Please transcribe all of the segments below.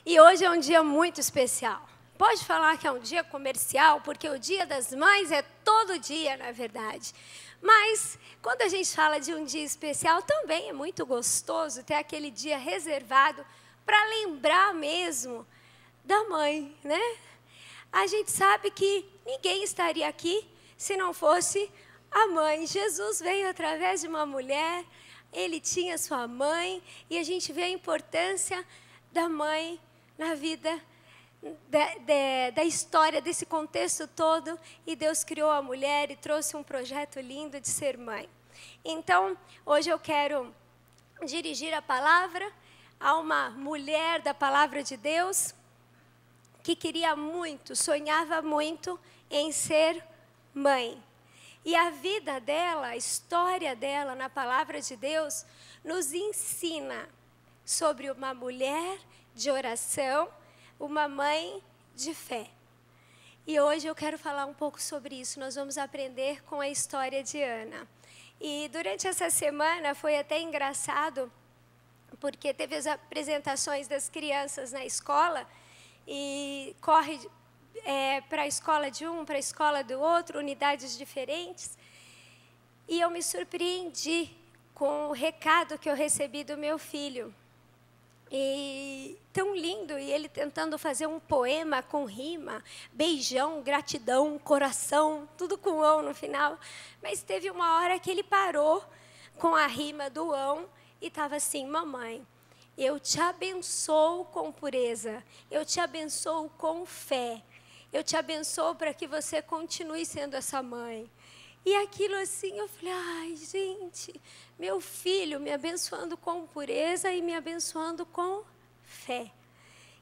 E hoje é um dia muito especial. Pode falar que é um dia comercial, porque o Dia das Mães é todo dia, na verdade. Mas, quando a gente fala de um dia especial, também é muito gostoso ter aquele dia reservado para lembrar mesmo da mãe, né? A gente sabe que ninguém estaria aqui se não fosse a mãe. Jesus veio através de uma mulher, ele tinha sua mãe, e a gente vê a importância da mãe na vida da história, desse contexto todo, e Deus criou a mulher e trouxe um projeto lindo de ser mãe. Então, hoje eu quero dirigir a palavra a uma mulher da palavra de Deus, que queria muito, sonhava muito em ser mãe. E a vida dela, a história dela na palavra de Deus, nos ensina sobre uma mulher de oração, uma mãe de fé. E hoje eu quero falar um pouco sobre isso. Nós vamos aprender com a história de Ana. E durante essa semana foi até engraçado, porque teve as apresentações das crianças na escola, e corre para a escola de um, para a escola do outro, unidades diferentes. E eu me surpreendi com o recado que eu recebi do meu filho. E tão lindo, e ele tentando fazer um poema com rima, beijão, gratidão, coração, tudo com ão no final. Mas teve uma hora que ele parou com a rima do ão e estava assim: mamãe, eu te abençoo com pureza, eu te abençoo com fé, eu te abençoo para que você continue sendo essa mãe. E aquilo assim, eu falei: ai, gente, meu filho me abençoando com pureza e me abençoando com fé.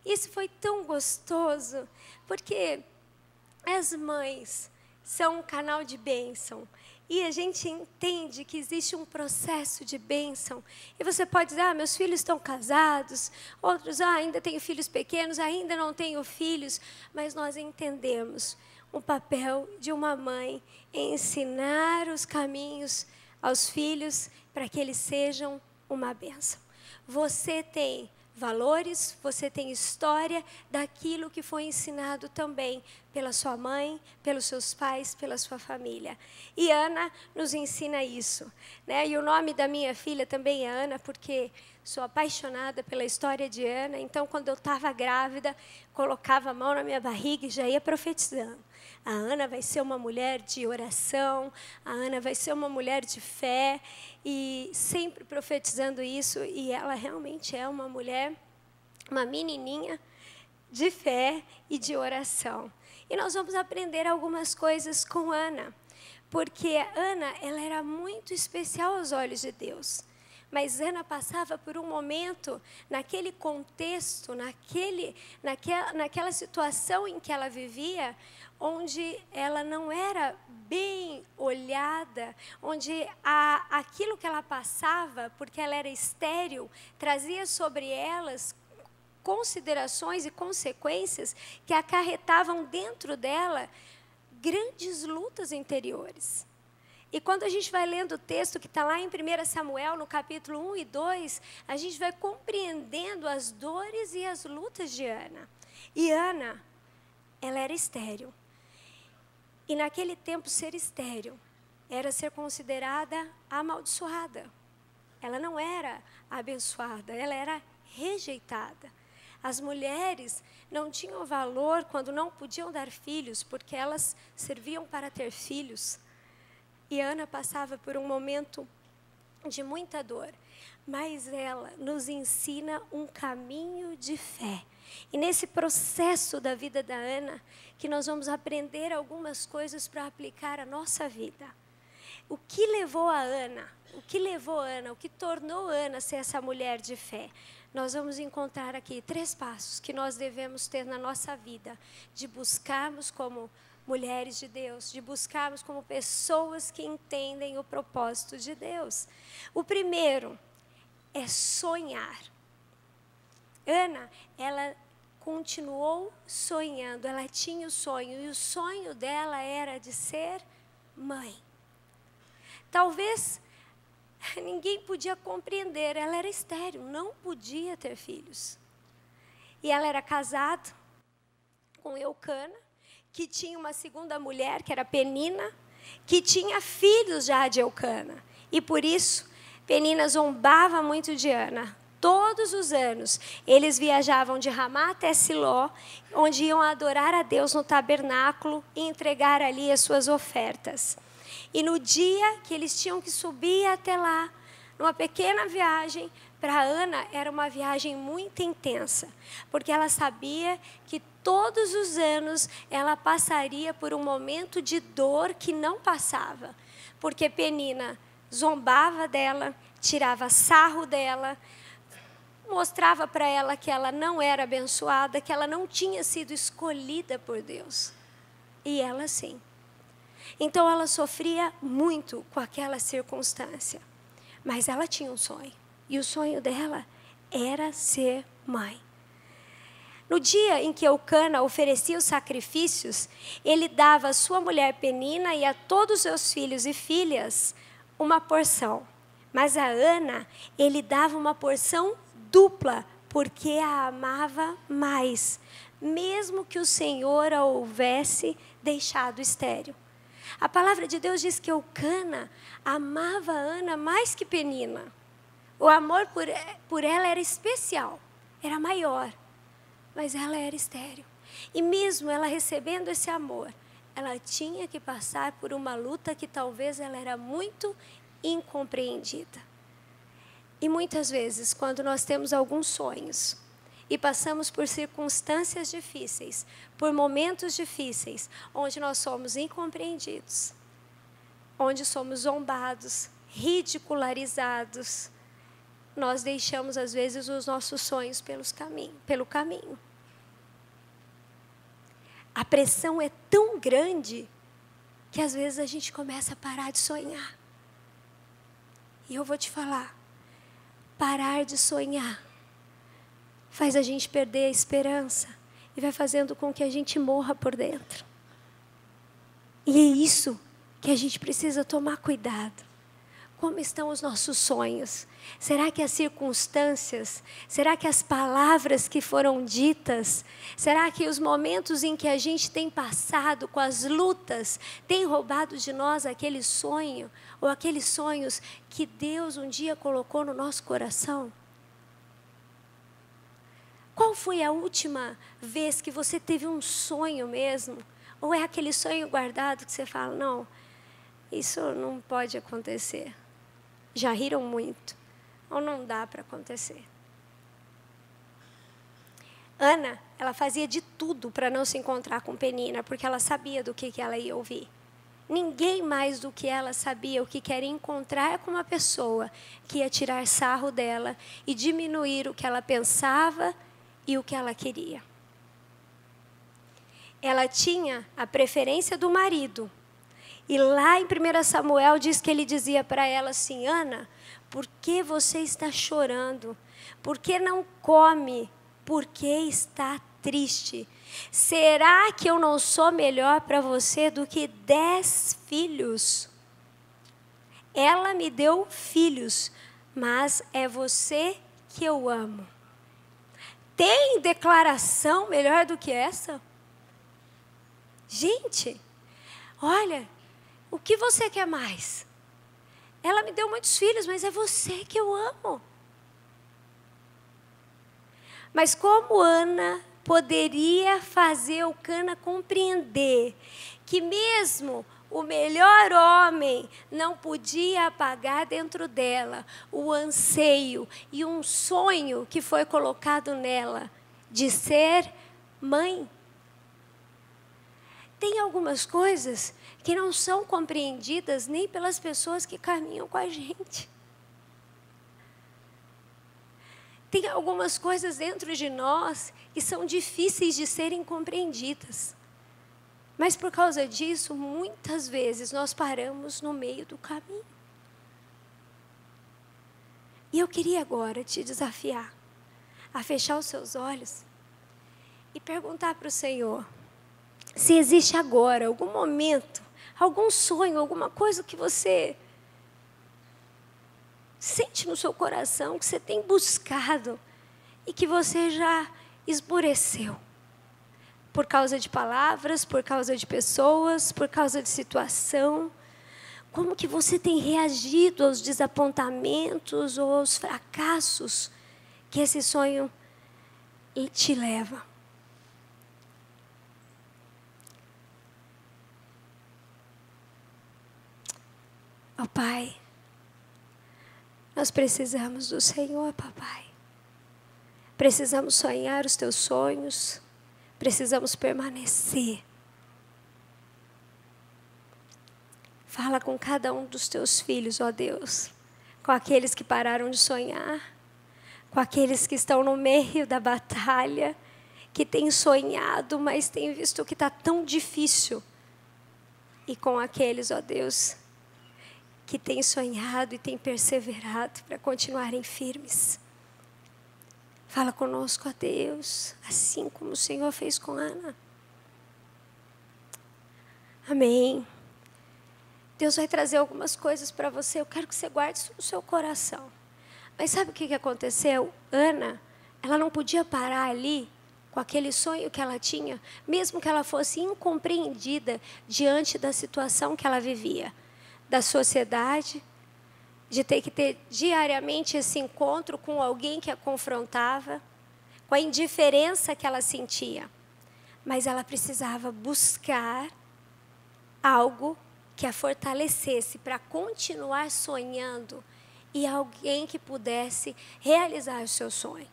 Isso foi tão gostoso, porque as mães são um canal de bênção. E a gente entende que existe um processo de bênção. E você pode dizer: meus filhos estão casados. Outros: ainda tenho filhos pequenos, ainda não tenho filhos. Mas nós entendemos o papel de uma mãe em ensinar os caminhos aos filhos para que eles sejam uma bênção. Você tem valores, você tem história daquilo que foi ensinado também pela sua mãe, pelos seus pais, pela sua família. E Ana nos ensina isso, né? E o nome da minha filha também é Ana, porque sou apaixonada pela história de Ana. Então, quando eu estava grávida, colocava a mão na minha barriga e já ia profetizando. A Ana vai ser uma mulher de oração, a Ana vai ser uma mulher de fé, e sempre profetizando isso, e ela realmente é uma mulher, uma menininha de fé e de oração. E nós vamos aprender algumas coisas com Ana, porque Ana, ela era muito especial aos olhos de Deus. Mas Ana passava por um momento, naquele contexto, naquela situação em que ela vivia, onde ela não era bem olhada, onde aquilo que ela passava, porque ela era estéril, trazia sobre elas considerações e consequências que acarretavam dentro dela grandes lutas interiores. E quando a gente vai lendo o texto que está lá em 1 Samuel, no capítulo 1 e 2, a gente vai compreendendo as dores e as lutas de Ana. E Ana, ela era estéril. E naquele tempo, ser estéril era ser considerada amaldiçoada. Ela não era abençoada, ela era rejeitada. As mulheres não tinham valor quando não podiam dar filhos, porque elas serviam para ter filhos. E Ana passava por um momento de muita dor, mas ela nos ensina um caminho de fé. E nesse processo da vida da Ana, que nós vamos aprender algumas coisas para aplicar à nossa vida. O que levou a Ana? O que tornou Ana ser essa mulher de fé? Nós vamos encontrar aqui 3 passos que nós devemos ter na nossa vida, de buscarmos como mulheres de Deus, de buscarmos como pessoas que entendem o propósito de Deus. O primeiro é sonhar. Ana, ela continuou sonhando, ela tinha o sonho, e o sonho dela era de ser mãe. Talvez ninguém podia compreender, ela era estéril, não podia ter filhos. E ela era casada com Eucana, que tinha uma segunda mulher, que era Penina, que tinha filhos já de Eucana. E por isso, Penina zombava muito de Ana. Todos os anos, eles viajavam de Ramá até Siló, onde iam adorar a Deus no tabernáculo e entregar ali as suas ofertas. E no dia que eles tinham que subir até lá, numa pequena viagem, para Ana era uma viagem muito intensa, porque ela sabia que todos os anos ela passaria por um momento de dor que não passava, porque Penina zombava dela, tirava sarro dela, mostrava para ela que ela não era abençoada, que ela não tinha sido escolhida por Deus. E ela sim. Então ela sofria muito com aquela circunstância. Mas ela tinha um sonho. E o sonho dela era ser mãe. No dia em que Eucana oferecia os sacrifícios, ele dava à sua mulher Penina e a todos os seus filhos e filhas uma porção. Mas a Ana, ele dava uma porção dupla, porque a amava mais, mesmo que o Senhor a houvesse deixado estéril. A palavra de Deus diz que Eucana amava a Ana mais que Penina. O amor por ela era especial, era maior, mas ela era estéril. E mesmo ela recebendo esse amor, ela tinha que passar por uma luta que talvez ela era muito incompreendida. E muitas vezes, quando nós temos alguns sonhos e passamos por circunstâncias difíceis, por momentos difíceis, onde nós somos incompreendidos, onde somos zombados, ridicularizados, nós deixamos, às vezes, os nossos sonhos pelo caminho. A pressão é tão grande que, às vezes, a gente começa a parar de sonhar. E eu vou te falar, parar de sonhar faz a gente perder a esperança e vai fazendo com que a gente morra por dentro. E é isso que a gente precisa tomar cuidado. Como estão os nossos sonhos? Será que as circunstâncias, será que as palavras que foram ditas, será que os momentos em que a gente tem passado com as lutas, têm roubado de nós aquele sonho, ou aqueles sonhos que Deus um dia colocou no nosso coração? Qual foi a última vez que você teve um sonho mesmo? Ou é aquele sonho guardado que você fala, não, isso não pode acontecer. Já riram muito, ou não dá para acontecer. Ana, ela fazia de tudo para não se encontrar com Penina, porque ela sabia do que ela ia ouvir. Ninguém mais do que ela sabia o que era encontrar com uma pessoa que ia tirar sarro dela e diminuir o que ela pensava e o que ela queria. Ela tinha a preferência do marido. E lá em 1 Samuel diz que ele dizia para ela assim, Ana, por que você está chorando? Por que não come? Por que está triste? Será que eu não sou melhor para você do que 10 filhos? Ela me deu filhos, mas é você que eu amo. Tem declaração melhor do que essa? Gente, olha, o que você quer mais? Ela me deu muitos filhos, mas é você que eu amo. Mas como Ana poderia fazer Eucana compreender que mesmo o melhor homem não podia apagar dentro dela o anseio e um sonho que foi colocado nela de ser mãe? Tem algumas coisas que não são compreendidas nem pelas pessoas que caminham com a gente. Tem algumas coisas dentro de nós que são difíceis de serem compreendidas. Mas por causa disso, muitas vezes nós paramos no meio do caminho. E eu queria agora te desafiar a fechar os seus olhos e perguntar para o Senhor se existe agora algum momento, algum sonho, alguma coisa que você sente no seu coração, que você tem buscado e que você já esbureceu. Por causa de palavras, por causa de pessoas, por causa de situação. Como que você tem reagido aos desapontamentos ou aos fracassos que esse sonho te leva? Ó Pai, nós precisamos do Senhor, papai. Precisamos sonhar os teus sonhos. Precisamos permanecer. Fala com cada um dos teus filhos, ó Deus. Com aqueles que pararam de sonhar. Com aqueles que estão no meio da batalha. Que têm sonhado, mas têm visto que está tão difícil. E com aqueles, ó Deus, que têm sonhado e têm perseverado para continuarem firmes. Fala conosco, ó Deus, assim como o Senhor fez com Ana. Amém. Deus vai trazer algumas coisas para você. Eu quero que você guarde isso no seu coração. Mas sabe o que aconteceu? Ana, ela não podia parar ali com aquele sonho que ela tinha, mesmo que ela fosse incompreendida diante da situação que ela vivia. Da sociedade, de ter que ter diariamente esse encontro com alguém que a confrontava, com a indiferença que ela sentia. Mas ela precisava buscar algo que a fortalecesse para continuar sonhando e alguém que pudesse realizar o seu sonho.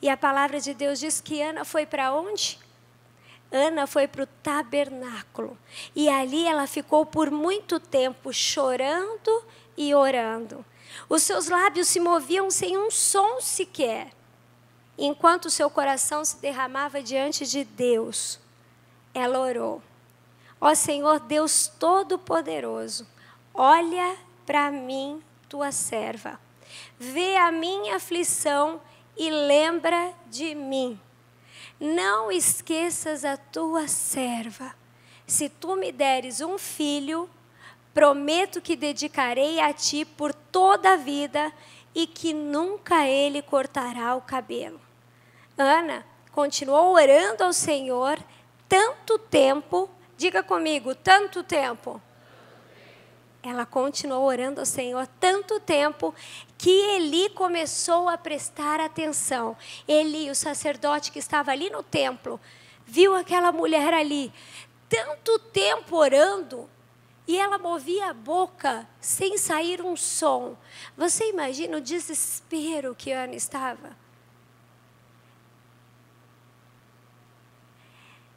E a palavra de Deus diz que Ana foi para onde? Ana foi para o tabernáculo. E ali ela ficou por muito tempo chorando e orando. Os seus lábios se moviam sem um som sequer, enquanto o seu coração se derramava diante de Deus. Ela orou: ó Senhor Deus Todo-Poderoso, olha para mim, tua serva. Vê a minha aflição e lembra de mim. Não esqueças a tua serva. Se tu me deres um filho, prometo que dedicarei a ti por toda a vida e que nunca ele cortará o cabelo. Ana continuou orando ao Senhor tanto tempo, diga comigo, tanto tempo. Ela continuou orando ao Senhor tanto tempo que Eli começou a prestar atenção. Eli, o sacerdote que estava ali no templo, viu aquela mulher ali, tanto tempo orando, e ela movia a boca sem sair um som. Você imagina o desespero que Ana estava?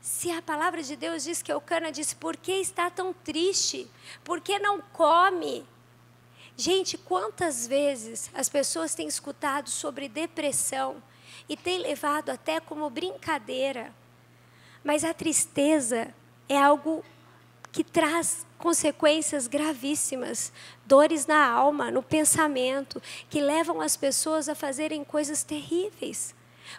Se a palavra de Deus diz que Eucana disse: por que está tão triste? Por que não come? Gente, quantas vezes as pessoas têm escutado sobre depressão e têm levado até como brincadeira. Mas a tristeza é algo que traz consequências gravíssimas, dores na alma, no pensamento, que levam as pessoas a fazerem coisas terríveis.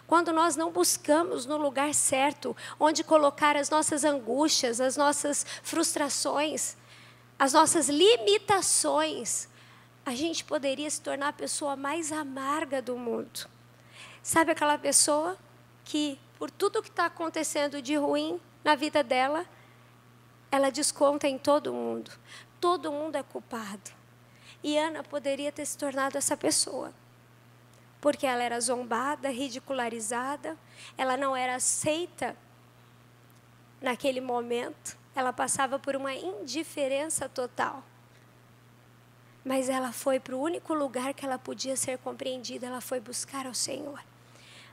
Quando nós não buscamos no lugar certo, onde colocar as nossas angústias, as nossas frustrações, as nossas limitações, a gente poderia se tornar a pessoa mais amarga do mundo. Sabe aquela pessoa que, por tudo que está acontecendo de ruim na vida dela, ela desconta em todo mundo. Todo mundo é culpado. E Ana poderia ter se tornado essa pessoa. Porque ela era zombada, ridicularizada, ela não era aceita naquele momento, ela passava por uma indiferença total. Mas ela foi para o único lugar que ela podia ser compreendida, ela foi buscar ao Senhor.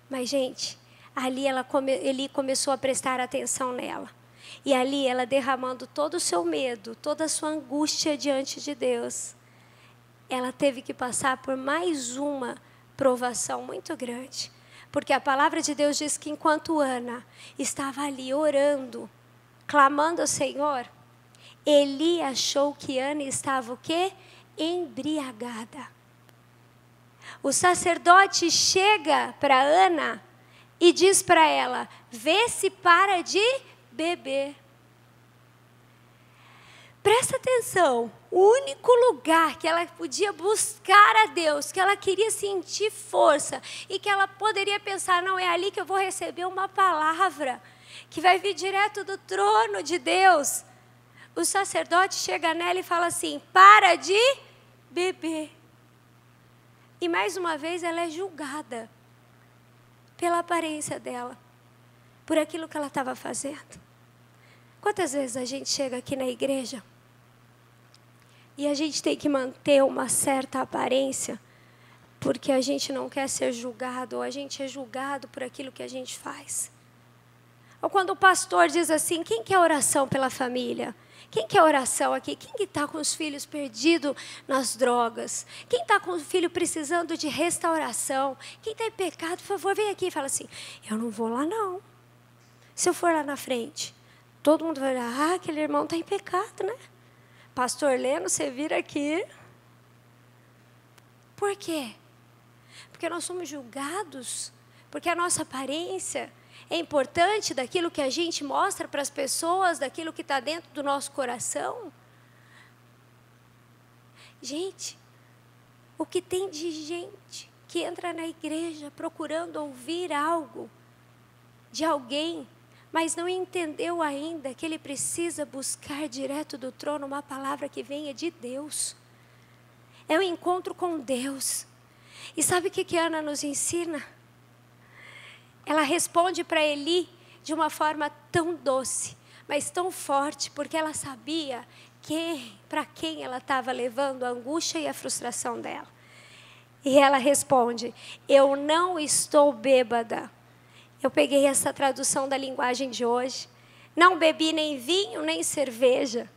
Mas, gente, ali Eli começou a prestar atenção nela. E ali ela derramando todo o seu medo, toda a sua angústia diante de Deus, ela teve que passar por mais uma provação muito grande, porque a palavra de Deus diz que enquanto Ana estava ali orando, clamando ao Senhor, Eli achou que Ana estava o quê? Embriagada. O sacerdote chega para Ana e diz para ela: vê se para de beber. Presta atenção, o único lugar que ela podia buscar a Deus, que ela queria sentir força e que ela poderia pensar, não, é ali que eu vou receber uma palavra que vai vir direto do trono de Deus. O sacerdote chega nela e fala assim, para de beber. E mais uma vez ela é julgada pela aparência dela, por aquilo que ela estava fazendo. Quantas vezes a gente chega aqui na igreja e a gente tem que manter uma certa aparência porque a gente não quer ser julgado, ou a gente é julgado por aquilo que a gente faz. Ou quando o pastor diz assim, quem quer oração pela família? Quem quer oração aqui? Quem está com os filhos perdidos nas drogas? Quem está com o filho precisando de restauração? Quem está em pecado, por favor, vem aqui e fala assim, eu não vou lá não. Se eu for lá na frente, todo mundo vai olhar, aquele irmão está em pecado, né? Pastor Leno, você vira aqui. Por quê? Porque nós somos julgados, porque a nossa aparência é importante daquilo que a gente mostra para as pessoas, daquilo que está dentro do nosso coração. Gente, o que tem de gente que entra na igreja procurando ouvir algo de alguém, mas não entendeu ainda que ele precisa buscar direto do trono uma palavra que venha de Deus. É um encontro com Deus. E sabe o que Ana nos ensina? Ela responde para Eli de uma forma tão doce, mas tão forte, porque ela sabia para quem ela estava levando a angústia e a frustração dela. E ela responde, eu não estou bêbada. Eu peguei essa tradução da linguagem de hoje. Não bebi nem vinho, nem cerveja.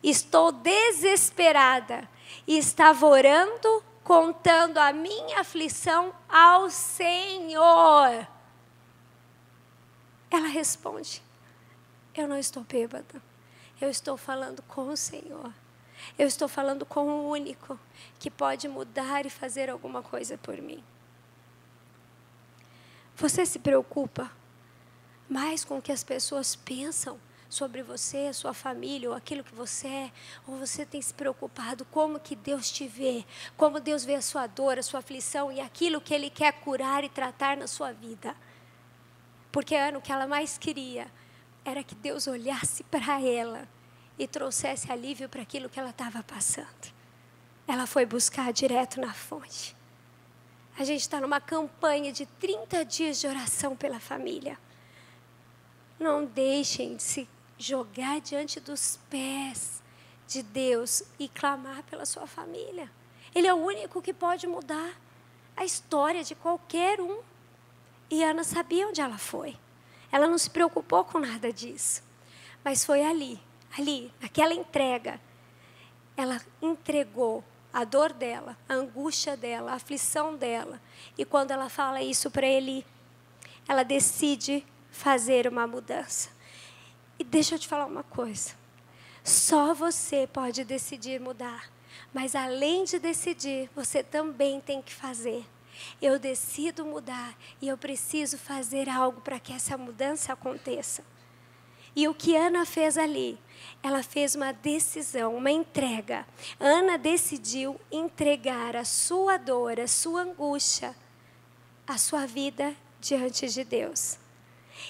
Estou desesperada. E estava orando, contando a minha aflição ao Senhor. Ela responde, eu não estou bêbada. Eu estou falando com o Senhor. Eu estou falando com o único que pode mudar e fazer alguma coisa por mim. Você se preocupa mais com o que as pessoas pensam sobre você, sua família, ou aquilo que você é? Ou você tem se preocupado como que Deus te vê, como Deus vê a sua dor, a sua aflição e aquilo que Ele quer curar e tratar na sua vida? Porque Ana, o que ela mais queria era que Deus olhasse para ela e trouxesse alívio para aquilo que ela estava passando. Ela foi buscar direto na fonte. A gente está numa campanha de 30 dias de oração pela família. Não deixem de se jogar diante dos pés de Deus e clamar pela sua família. Ele é o único que pode mudar a história de qualquer um. E Ana sabia onde ela foi. Ela não se preocupou com nada disso. Mas foi ali, naquela entrega, ela entregou a dor dela, a angústia dela, a aflição dela. E quando ela fala isso para Eli, ela decide fazer uma mudança. E deixa eu te falar uma coisa. Só você pode decidir mudar. Mas além de decidir, você também tem que fazer. Eu decido mudar e eu preciso fazer algo para que essa mudança aconteça. E o que Ana fez ali? Ela fez uma decisão, uma entrega. Ana decidiu entregar a sua dor, a sua angústia, a sua vida diante de Deus.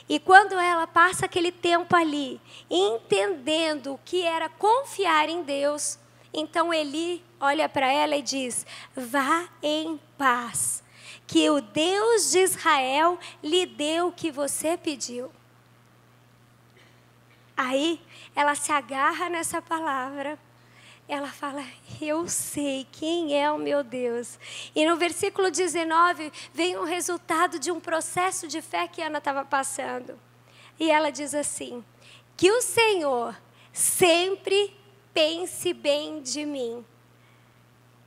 E quando ela passa aquele tempo ali, entendendo o que era confiar em Deus, então Eli olha para ela e diz, vá em paz, que o Deus de Israel lhe deu o que você pediu. Aí ela se agarra nessa palavra, ela fala, eu sei quem é o meu Deus. E no versículo 19, vem um resultado de um processo de fé que Ana estava passando. E ela diz assim, que o Senhor sempre pense bem de mim.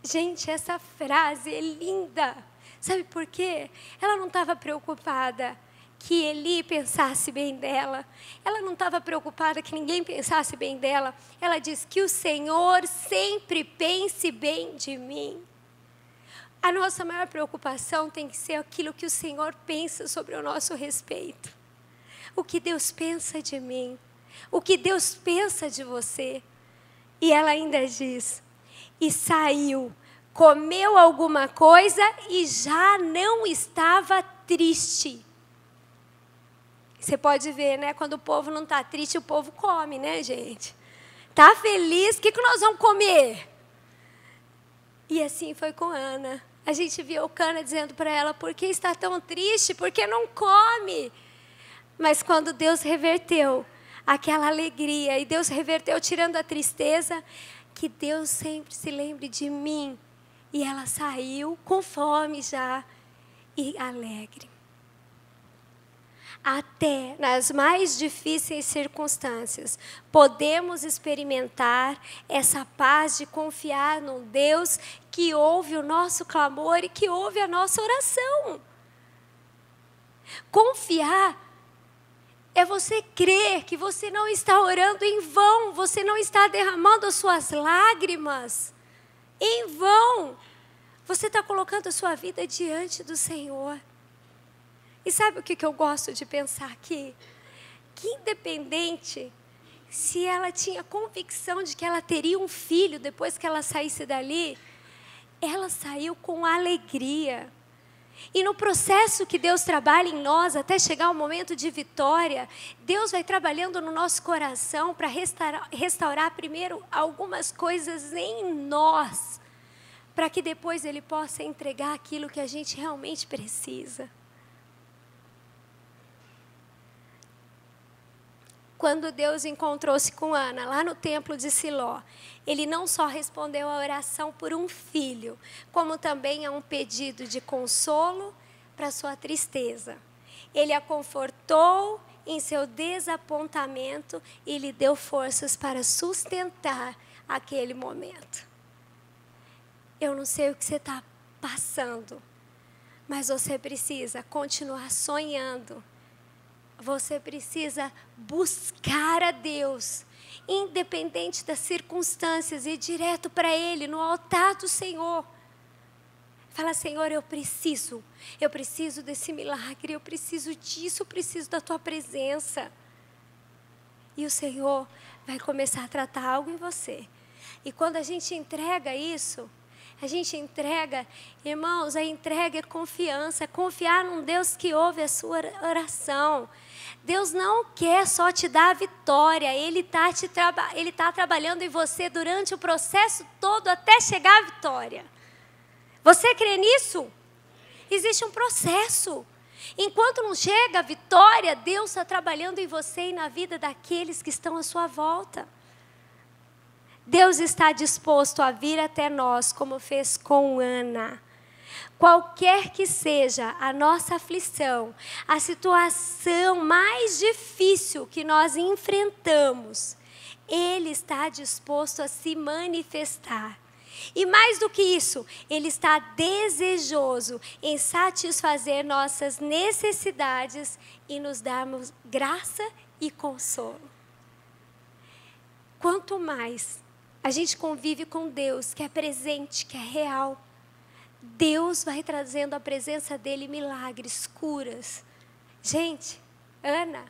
Gente, essa frase é linda. Sabe por quê? Ela não estava preocupada que Eli pensasse bem dela. Ela não estava preocupada que ninguém pensasse bem dela. Ela diz que o Senhor sempre pense bem de mim. A nossa maior preocupação tem que ser aquilo que o Senhor pensa sobre o nosso respeito. O que Deus pensa de mim. O que Deus pensa de você. E ela ainda diz, e saiu, comeu alguma coisa e já não estava triste. Você pode ver, né? Quando o povo não está triste, o povo come, né, gente? Está feliz, o que nós vamos comer? E assim foi com Ana. A gente viu o Cana dizendo para ela, por que está tão triste? Por que não come? Mas quando Deus reverteu aquela alegria, e Deus reverteu tirando a tristeza, que Deus sempre se lembre de mim. E ela saiu com fome já e alegre. Até nas mais difíceis circunstâncias, podemos experimentar essa paz de confiar num Deus que ouve o nosso clamor e que ouve a nossa oração. Confiar é você crer que você não está orando em vão, você não está derramando as suas lágrimas em vão. Você está colocando a sua vida diante do Senhor. E sabe o que eu gosto de pensar aqui? Que independente se ela tinha convicção de que ela teria um filho depois que ela saísse dali, ela saiu com alegria. E no processo que Deus trabalha em nós, até chegar o momento de vitória, Deus vai trabalhando no nosso coração para restaurar primeiro algumas coisas em nós, para que depois Ele possa entregar aquilo que a gente realmente precisa. Quando Deus encontrou-se com Ana, lá no templo de Siló, Ele não só respondeu à oração por um filho, como também a um pedido de consolo para sua tristeza. Ele a confortou em seu desapontamento e lhe deu forças para sustentar aquele momento. Eu não sei o que você está passando, mas você precisa continuar sonhando. Você precisa buscar a Deus, independente das circunstâncias, ir direto para Ele, no altar do Senhor. Fala, Senhor, eu preciso desse milagre, eu preciso disso, eu preciso da Tua presença. E o Senhor vai começar a tratar algo em você. E quando a gente entrega isso, a gente entrega, irmãos, a entrega é confiança, é confiar num Deus que ouve a sua oração. Deus não quer só te dar a vitória, Ele tá trabalhando em você durante o processo todo até chegar à vitória. Você crê nisso? Existe um processo. Enquanto não chega a vitória, Deus está trabalhando em você e na vida daqueles que estão à sua volta. Deus está disposto a vir até nós, como fez com Ana. Qualquer que seja a nossa aflição, a situação mais difícil que nós enfrentamos, Ele está disposto a se manifestar. E mais do que isso, Ele está desejoso em satisfazer nossas necessidades e nos darmos graça e consolo. Quanto mais a gente convive com Deus, que é presente, que é real, Deus vai trazendo a presença dEle milagres, curas. Gente, Ana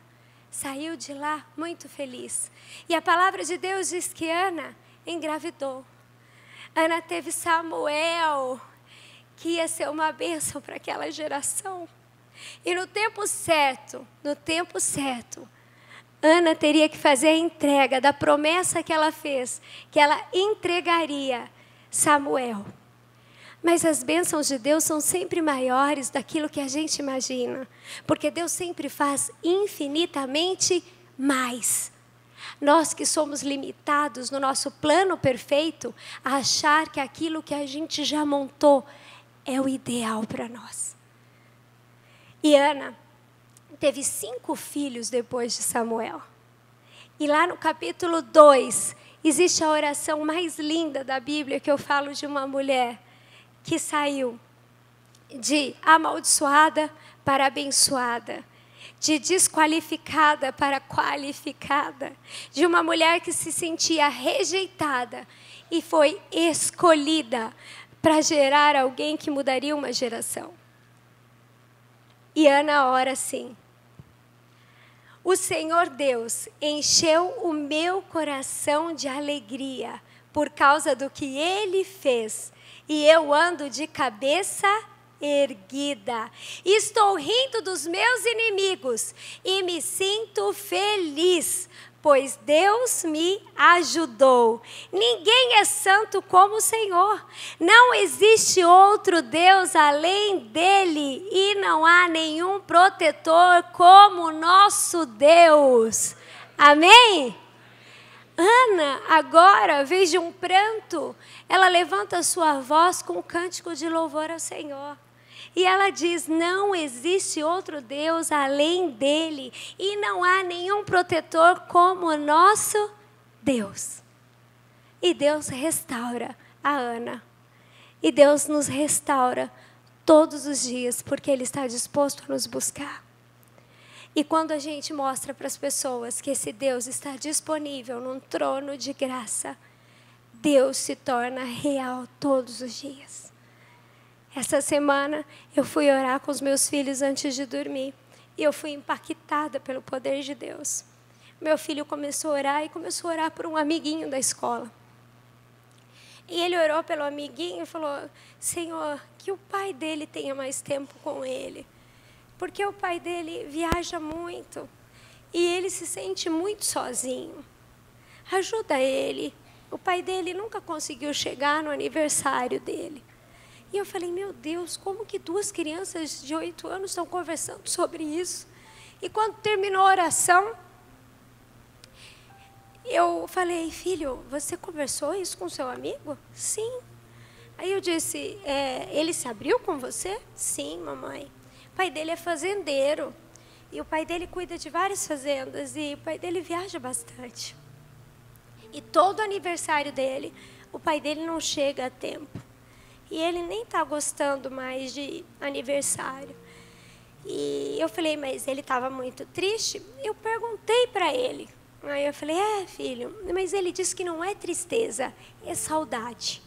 saiu de lá muito feliz. E a palavra de Deus diz que Ana engravidou. Ana teve Samuel, que ia ser uma bênção para aquela geração. E no tempo certo, Ana teria que fazer a entrega da promessa que ela fez, que ela entregaria Samuel. Mas as bênçãos de Deus são sempre maiores daquilo que a gente imagina, porque Deus sempre faz infinitamente mais. Nós que somos limitados no nosso plano perfeito, a achar que aquilo que a gente já montou é o ideal para nós. E Ana teve 5 filhos depois de Samuel. E lá no capítulo 2, existe a oração mais linda da Bíblia, que eu falo de uma mulher que saiu de amaldiçoada para abençoada, de desqualificada para qualificada, de uma mulher que se sentia rejeitada e foi escolhida para gerar alguém que mudaria uma geração. E Ana ora assim: O Senhor Deus encheu o meu coração de alegria por causa do que Ele fez. E eu ando de cabeça erguida. Estou rindo dos meus inimigos e me sinto feliz, pois Deus me ajudou. Ninguém é santo como o Senhor. Não existe outro Deus além dele e não há nenhum protetor como o nosso Deus. Amém? Ana, agora, ao invés de um pranto, ela levanta a sua voz com um cântico de louvor ao Senhor. E ela diz, não existe outro Deus além dele, e não há nenhum protetor como o nosso Deus. E Deus restaura a Ana. E Deus nos restaura todos os dias, porque Ele está disposto a nos buscar. E quando a gente mostra para as pessoas que esse Deus está disponível num trono de graça, Deus se torna real todos os dias. Essa semana eu fui orar com os meus filhos antes de dormir. E eu fui impactada pelo poder de Deus. Meu filho começou a orar e começou a orar por um amiguinho da escola. E ele orou pelo amiguinho e falou, Senhor, que o pai dele tenha mais tempo com ele. Porque o pai dele viaja muito e ele se sente muito sozinho. Ajuda ele. O pai dele nunca conseguiu chegar no aniversário dele. E eu falei, meu Deus, como que 2 crianças de 8 anos estão conversando sobre isso? E quando terminou a oração, eu falei, filho, você conversou isso com seu amigo? Sim. Aí eu disse, ele se abriu com você? Sim, mamãe. O pai dele é fazendeiro. E o pai dele cuida de várias fazendas. E o pai dele viaja bastante. E todo aniversário dele, o pai dele não chega a tempo. E ele nem está gostando mais de aniversário. E eu falei, mas ele estava muito triste? Eu perguntei para ele. Aí eu falei, filho, mas ele disse que não é tristeza, é saudade.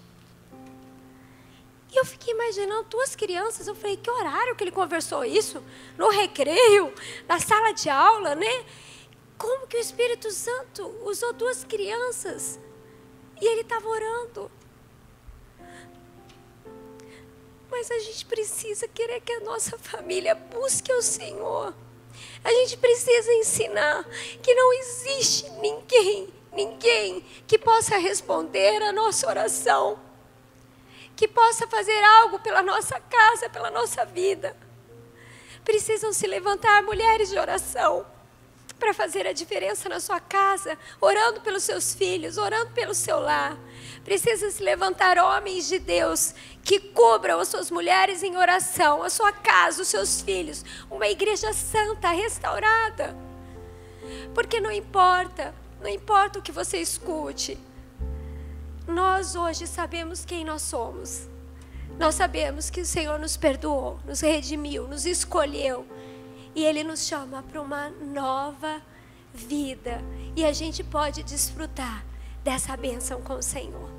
E eu fiquei imaginando 2 crianças, eu falei, que horário que ele conversou isso? No recreio, na sala de aula, né? Como que o Espírito Santo usou 2 crianças? E ele estava orando. Mas a gente precisa querer que a nossa família busque o Senhor. A gente precisa ensinar que não existe ninguém que possa responder a nossa oração. Que possa fazer algo pela nossa casa, pela nossa vida. Precisam se levantar mulheres de oração para fazer a diferença na sua casa, orando pelos seus filhos, orando pelo seu lar. Precisa se levantar homens de Deus que cubram as suas mulheres em oração, a sua casa, os seus filhos, uma igreja santa, restaurada. Porque não importa o que você escute. Nós hoje sabemos quem nós somos. Nós sabemos que o Senhor nos perdoou, nos redimiu, nos escolheu. E Ele nos chama para uma nova vida. E a gente pode desfrutar dessa bênção com o Senhor.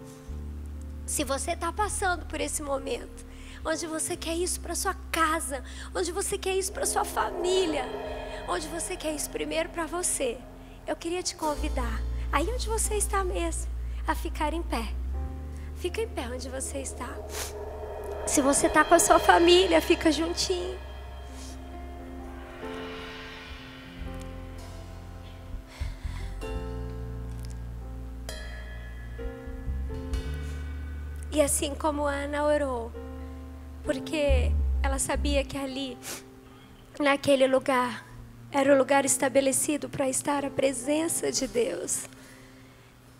Se você está passando por esse momento, onde você quer isso para sua casa, onde você quer isso para sua família, onde você quer isso primeiro para você, eu queria te convidar, aí onde você está mesmo, a ficar em pé. Fica em pé onde você está. Se você está com a sua família, fica juntinho. E assim como Ana orou, porque ela sabia que ali, naquele lugar, era o lugar estabelecido para estar a presença de Deus.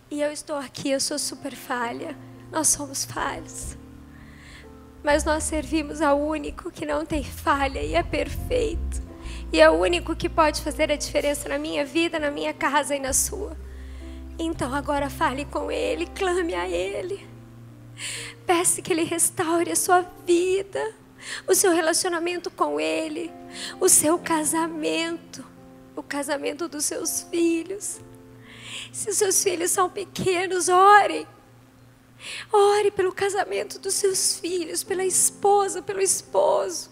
E eu estou aqui, eu sou super falha, nós somos falhos. Mas nós servimos ao único que não tem falha e é perfeito. E é o único que pode fazer a diferença na minha vida, na minha casa e na sua. Então agora fale com Ele, clame a Ele. Peça que Ele restaure a sua vida, o seu relacionamento com Ele, o seu casamento, o casamento dos seus filhos. Se os seus filhos são pequenos, ore. Ore pelo casamento dos seus filhos, pela esposa, pelo esposo.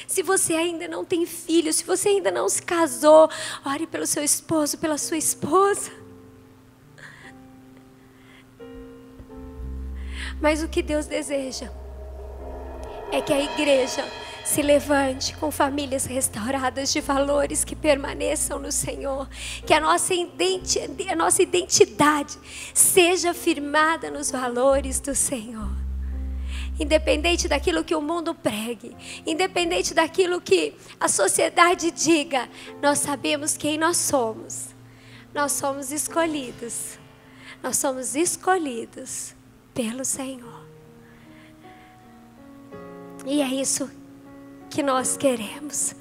Se você ainda não tem filho, se você ainda não se casou, ore pelo seu esposo, pela sua esposa. Mas o que Deus deseja é que a igreja se levante com famílias restauradas de valores que permaneçam no Senhor. Que a nossa identidade seja firmada nos valores do Senhor. Independente daquilo que o mundo pregue, independente daquilo que a sociedade diga, nós sabemos quem nós somos. Nós somos escolhidos. Nós somos escolhidos pelo Senhor. E é isso que nós queremos.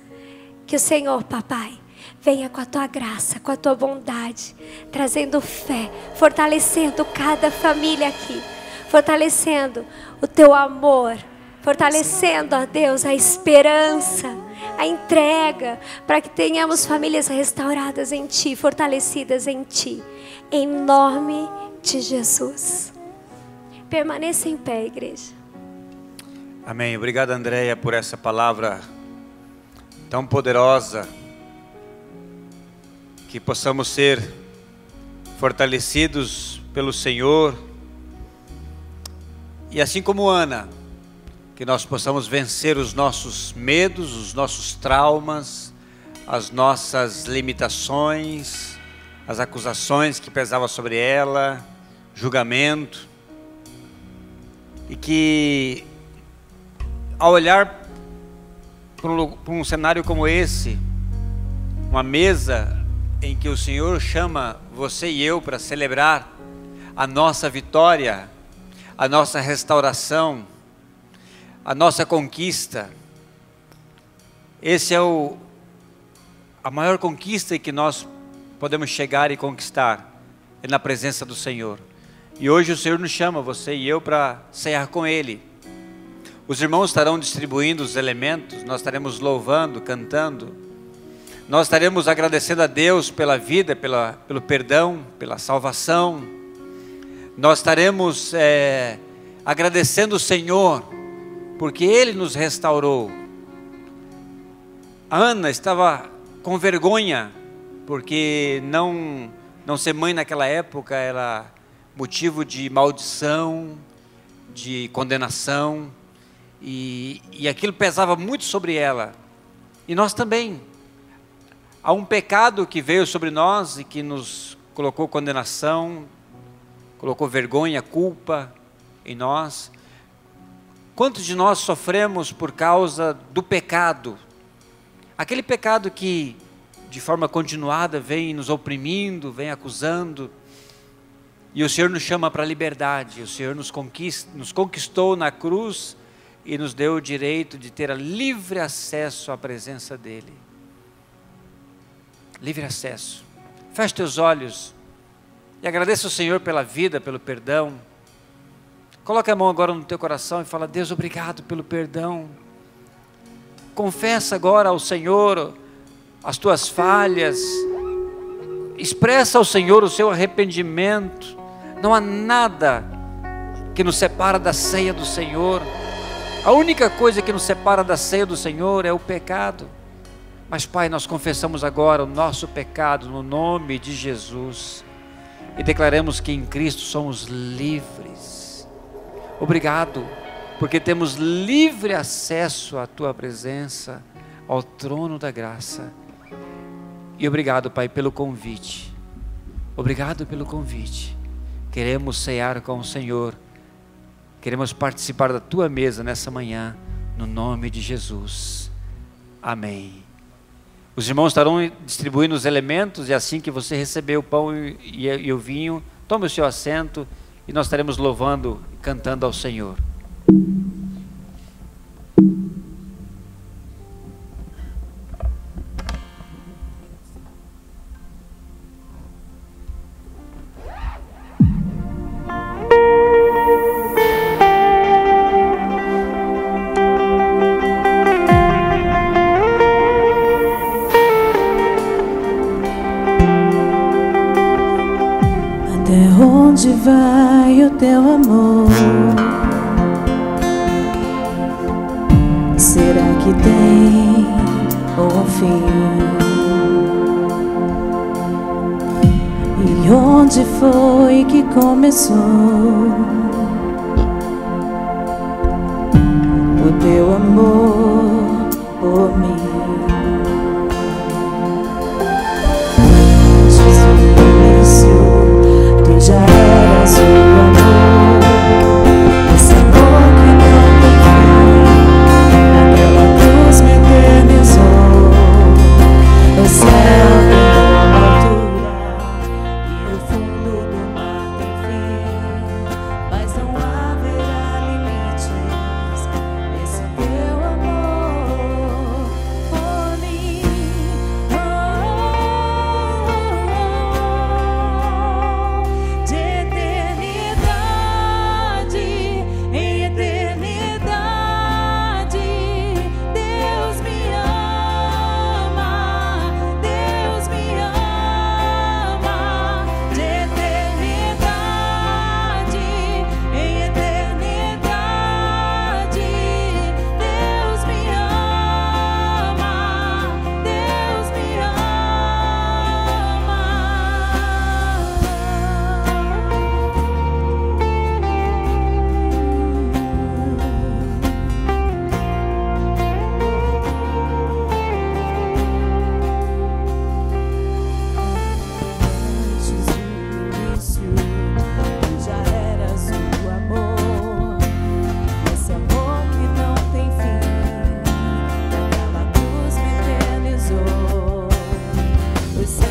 Que o Senhor, papai, venha com a tua graça, com a tua bondade, trazendo fé, fortalecendo cada família aqui, fortalecendo o teu amor, fortalecendo, ó Deus, a esperança, a entrega, para que tenhamos famílias restauradas em Ti, fortalecidas em Ti, em nome de Jesus. Permaneça em pé, igreja. Amém. Obrigado, Andréia, por essa palavra tão poderosa. Que possamos ser fortalecidos pelo Senhor. E assim como Ana, que nós possamos vencer os nossos medos, os nossos traumas, as nossas limitações, as acusações que pesavam sobre ela, julgamento. E que ao olhar para um cenário como esse, uma mesa em que o Senhor chama você e eu para celebrar a nossa vitória, a nossa restauração, a nossa conquista, esse é a maior conquista que nós podemos chegar e conquistar, é na presença do Senhor. E hoje o Senhor nos chama, você e eu, para cear com Ele. Os irmãos estarão distribuindo os elementos, nós estaremos louvando, cantando. Nós estaremos agradecendo a Deus pela vida, pelo perdão, pela salvação. Nós estaremos agradecendo o Senhor, porque Ele nos restaurou. A Ana estava com vergonha, porque não ser mãe naquela época era motivo de maldição, de condenação. E aquilo pesava muito sobre ela. E nós também. Há um pecado que veio sobre nós e que nos colocou condenação, colocou vergonha, culpa em nós. Quantos de nós sofremos por causa do pecado? Aquele pecado que de forma continuada vem nos oprimindo, vem acusando. E o Senhor nos chama para a liberdade. O Senhor nos conquistou na cruz e nos deu o direito de ter livre acesso à presença dEle. Livre acesso. Feche teus olhos e agradeça ao Senhor pela vida, pelo perdão. Coloque a mão agora no teu coração e fala: Deus, obrigado pelo perdão. Confessa agora ao Senhor as tuas falhas. Expressa ao Senhor o seu arrependimento. Não há nada que nos separa da ceia do Senhor. A única coisa que nos separa da ceia do Senhor é o pecado. Mas, Pai, nós confessamos agora o nosso pecado no nome de Jesus e declaramos que em Cristo somos livres. Obrigado, porque temos livre acesso à Tua presença, ao trono da graça. E obrigado, Pai, pelo convite. Obrigado pelo convite. Queremos cear com o Senhor. Queremos participar da Tua mesa nessa manhã, no nome de Jesus. Amém. Os irmãos estarão distribuindo os elementos, e assim que você receber o pão e o vinho, tome o seu assento e nós estaremos louvando e cantando ao Senhor. Onde vai o teu amor? Será será que tem um fim? E onde foi que começou o teu amor por mim? Já eras o amor, esse amor que não tem fim, naquela cruz me eternizou. O céu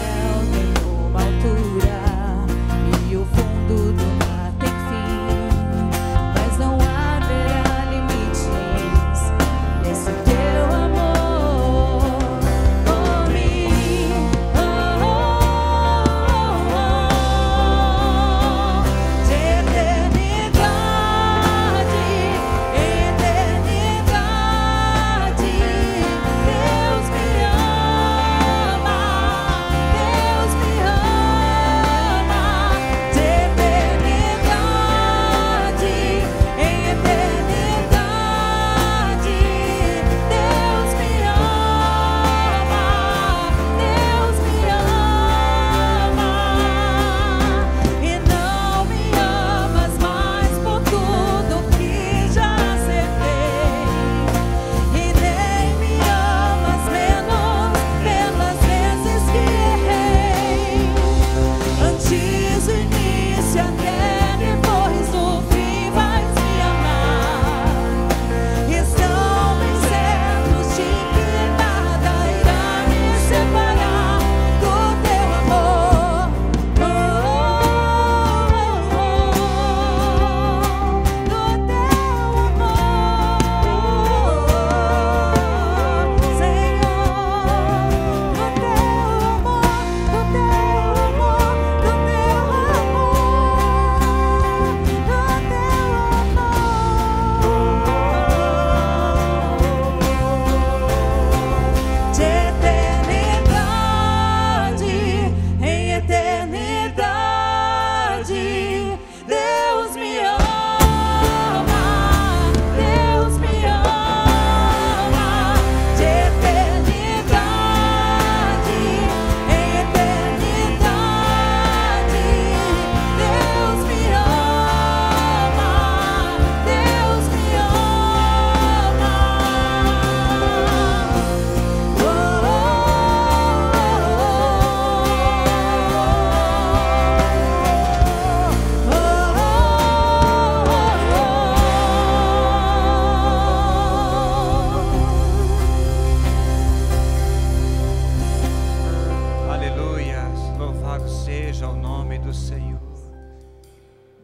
tem uma altura e o fundo do mar tem fim, mas não haverá limites nesse teu amor por mim.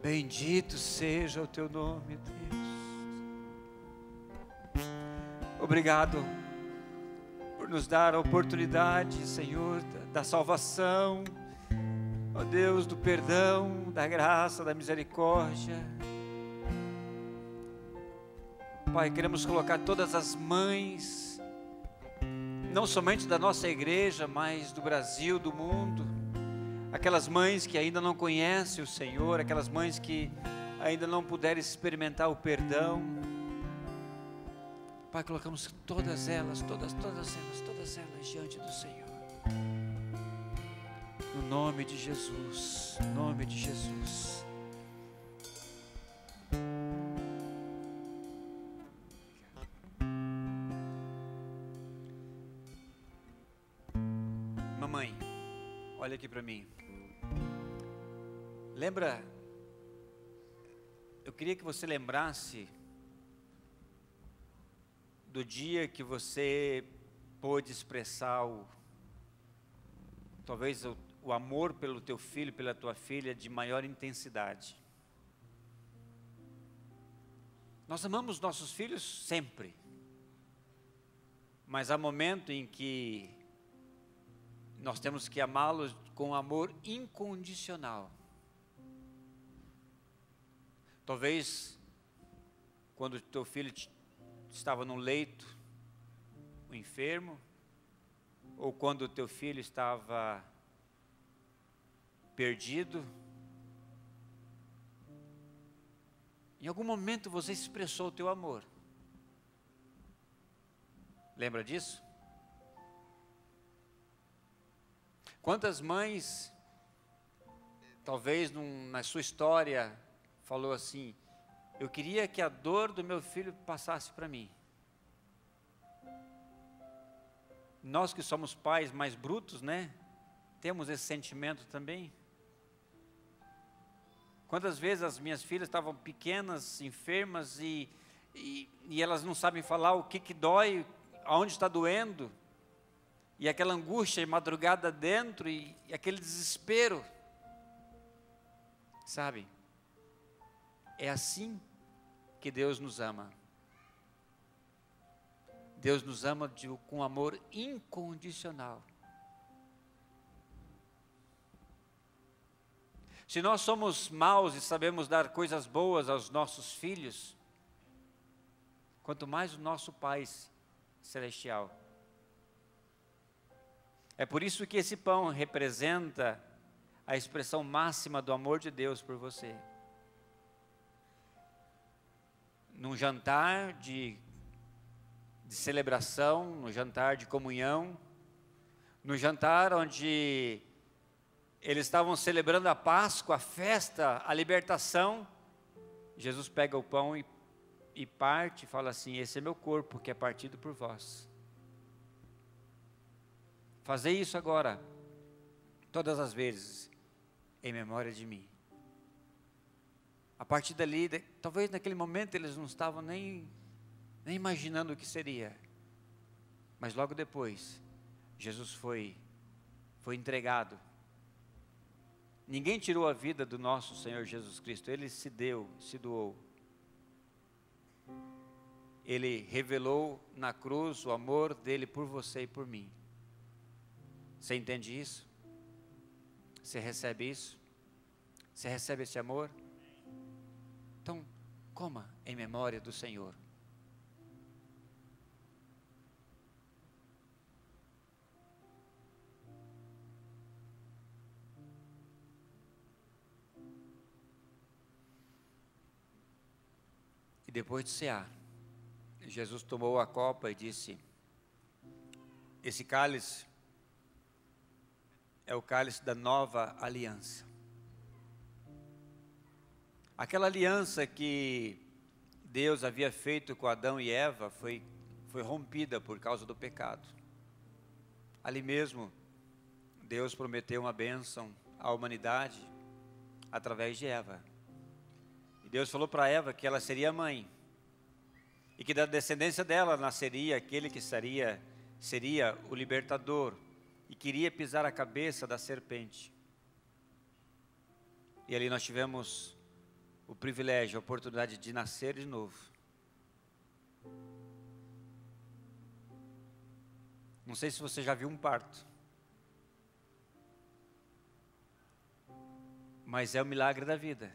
Bendito seja o teu nome, Deus. Obrigado por nos dar a oportunidade, Senhor, da salvação, ó Deus, do perdão, da graça, da misericórdia. Pai, queremos colocar todas as mães, não somente da nossa igreja, mas do Brasil, do mundo, aquelas mães que ainda não conhecem o Senhor, aquelas mães que ainda não puderam experimentar o perdão. Pai, colocamos todas elas diante do Senhor. No nome de Jesus, no nome de Jesus. Mamãe, olha aqui para mim. Lembra, eu queria que você lembrasse do dia que você pôde expressar talvez o amor pelo teu filho, pela tua filha de maior intensidade. Nós amamos nossos filhos sempre, mas há momento em que nós temos que amá-los com amor incondicional. Talvez quando teu filho estava no leito, enfermo, ou quando o teu filho estava perdido, em algum momento você expressou o teu amor. Lembra disso? Quantas mães, talvez na sua história, falou assim: eu queria que a dor do meu filho passasse para mim. Nós que somos pais mais brutos, né? Temos esse sentimento também. Quantas vezes as minhas filhas estavam pequenas, enfermas e elas não sabem falar o que dói, aonde está doendo, e aquela angústia, madrugada dentro, e aquele desespero, sabe? É assim que Deus nos ama. Deus nos ama com amor incondicional. Se nós somos maus e sabemos dar coisas boas aos nossos filhos, quanto mais o nosso Pai Celestial. É por isso que esse pão representa a expressão máxima do amor de Deus por você. Num jantar de celebração, no jantar de comunhão, no jantar onde eles estavam celebrando a Páscoa, a festa, a libertação, Jesus pega o pão e parte e fala assim: esse é meu corpo que é partido por vós. Fazei isso agora, todas as vezes, em memória de mim. A partir dali, talvez naquele momento eles não estavam nem imaginando o que seria, mas logo depois, Jesus foi entregado. Ninguém tirou a vida do nosso Senhor Jesus Cristo, Ele se deu, se doou. Ele revelou na cruz o amor dele por você e por mim. Você entende isso? Você recebe isso? Você recebe esse amor? Então, coma em memória do Senhor. E depois de cear, Jesus tomou a copa e disse: esse cálice é o cálice da nova aliança. Aquela aliança que Deus havia feito com Adão e Eva foi rompida por causa do pecado. Ali mesmo, Deus prometeu uma bênção à humanidade através de Eva. E Deus falou para Eva que ela seria mãe, e que da descendência dela nasceria aquele que seria o libertador, e queria pisar a cabeça da serpente. E ali nós tivemos o privilégio, a oportunidade de nascer de novo. Não sei se você já viu um parto, mas é o milagre da vida.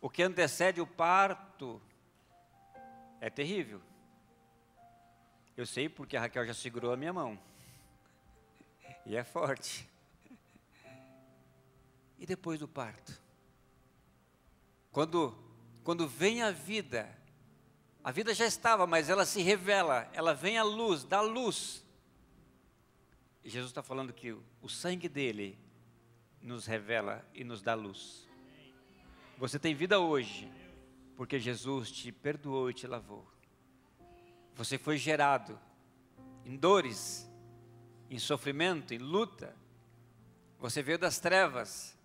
O que antecede o parto é terrível. Eu sei porque a Raquel já segurou a minha mão. E é forte. E depois do parto? Quando vem a vida, A vida já estava, mas ela se revela, ela vem à luz, dá luz. E Jesus está falando que o sangue dele nos revela e nos dá luz. Você tem vida hoje, porque Jesus te perdoou e te lavou. Você foi gerado em dores, em sofrimento, em luta. Você veio das trevas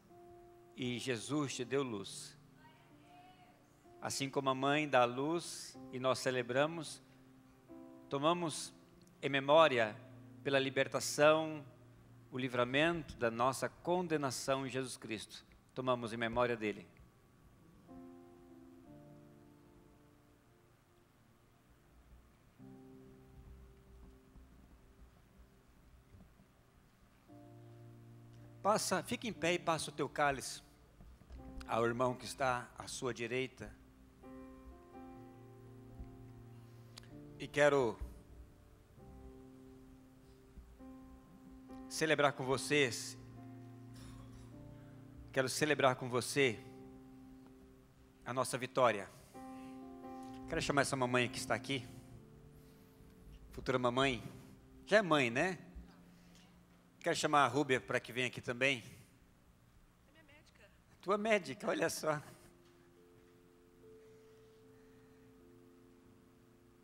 e Jesus te deu luz. Assim como a mãe dá luz e nós celebramos, tomamos em memória pela libertação, o livramento da nossa condenação em Jesus Cristo. Tomamos em memória dele. Fica em pé e passa o teu cálice ao irmão que está à sua direita. E quero celebrar com vocês, quero celebrar com você a nossa vitória. Quero chamar essa mamãe que está aqui, futura mamãe, já é mãe, né? Quero chamar a Rúbia para que venha aqui também. É minha médica. Tua médica, olha só.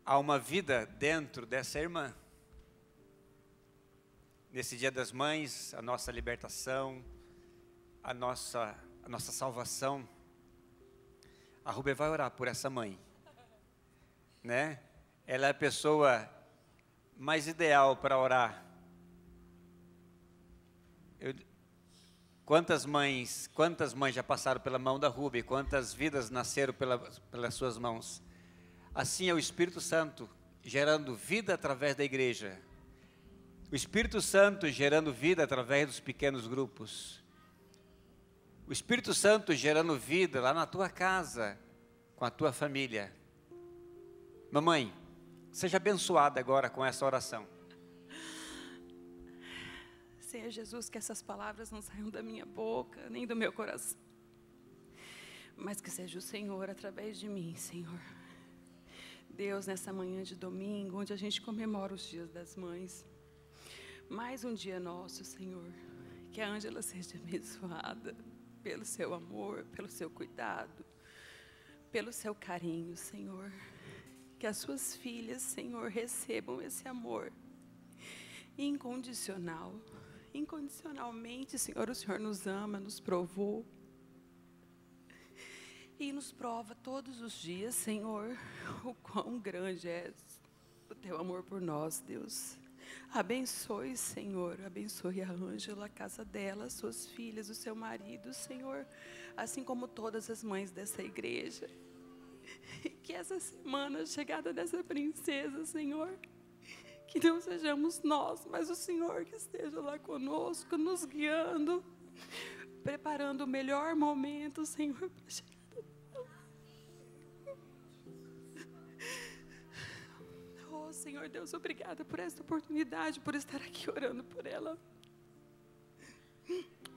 Há uma vida dentro dessa irmã. Nesse Dia das Mães, a nossa libertação, a nossa salvação. A Rúbia vai orar por essa mãe, né? Ela é a pessoa mais ideal para orar. Quantas mães já passaram pela mão da Rúbia? Quantas vidas nasceram pelas suas mãos? Assim é o Espírito Santo gerando vida através da igreja. O Espírito Santo gerando vida através dos pequenos grupos. O Espírito Santo gerando vida lá na tua casa, com a tua família. Mamãe, seja abençoada agora com essa oração. Senhor Jesus, que essas palavras não saiam da minha boca, nem do meu coração, mas que seja o Senhor através de mim, Senhor. Deus, nessa manhã de domingo, onde a gente comemora os dias das mães, mais um dia nosso, Senhor, que a Ângela seja abençoada pelo seu amor, pelo seu cuidado, pelo seu carinho, Senhor. Que as suas filhas, Senhor, recebam esse amor incondicional. Incondicionalmente, Senhor, o Senhor nos ama, nos provou e nos prova todos os dias, Senhor, o quão grande é o teu amor por nós, Deus. Abençoe, Senhor, abençoe a Ângela, a casa dela, as suas filhas, o seu marido, Senhor, assim como todas as mães dessa igreja. E que essa semana, a chegada dessa princesa, Senhor, que não sejamos nós, mas o Senhor que esteja lá conosco, nos guiando, preparando o melhor momento, Senhor, para a chegada dela. Oh, Senhor Deus, obrigada por esta oportunidade, por estar aqui orando por ela.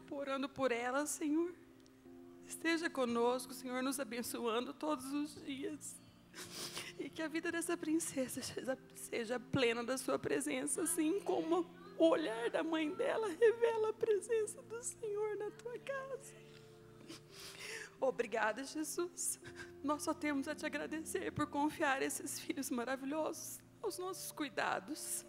Orando por ela, Senhor. Esteja conosco, Senhor, nos abençoando todos os dias. E que a vida dessa princesa seja plena da sua presença, assim como o olhar da mãe dela revela a presença do Senhor na tua casa. Obrigada, Jesus. Nós só temos a te agradecer por confiar esses filhos maravilhosos aos nossos cuidados.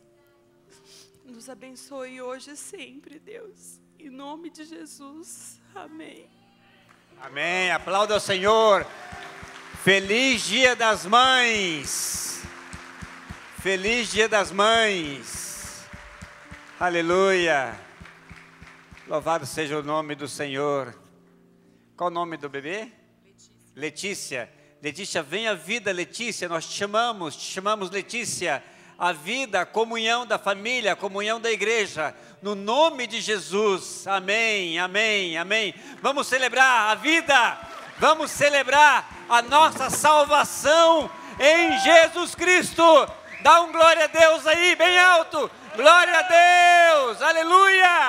Nos abençoe hoje e sempre, Deus. Em nome de Jesus. Amém. Amém. Aplauda ao Senhor. Feliz Dia das Mães. Feliz Dia das Mães. Aleluia. Louvado seja o nome do Senhor. Qual o nome do bebê? Letícia. Letícia, vem a vida, Letícia. Nós te chamamos Letícia. A vida, a comunhão da família, a comunhão da igreja. No nome de Jesus. Amém, amém, amém. Vamos celebrar a vida. Vamos celebrar a nossa salvação em Jesus Cristo. Dá um glória a Deus aí, bem alto. Glória a Deus, aleluia.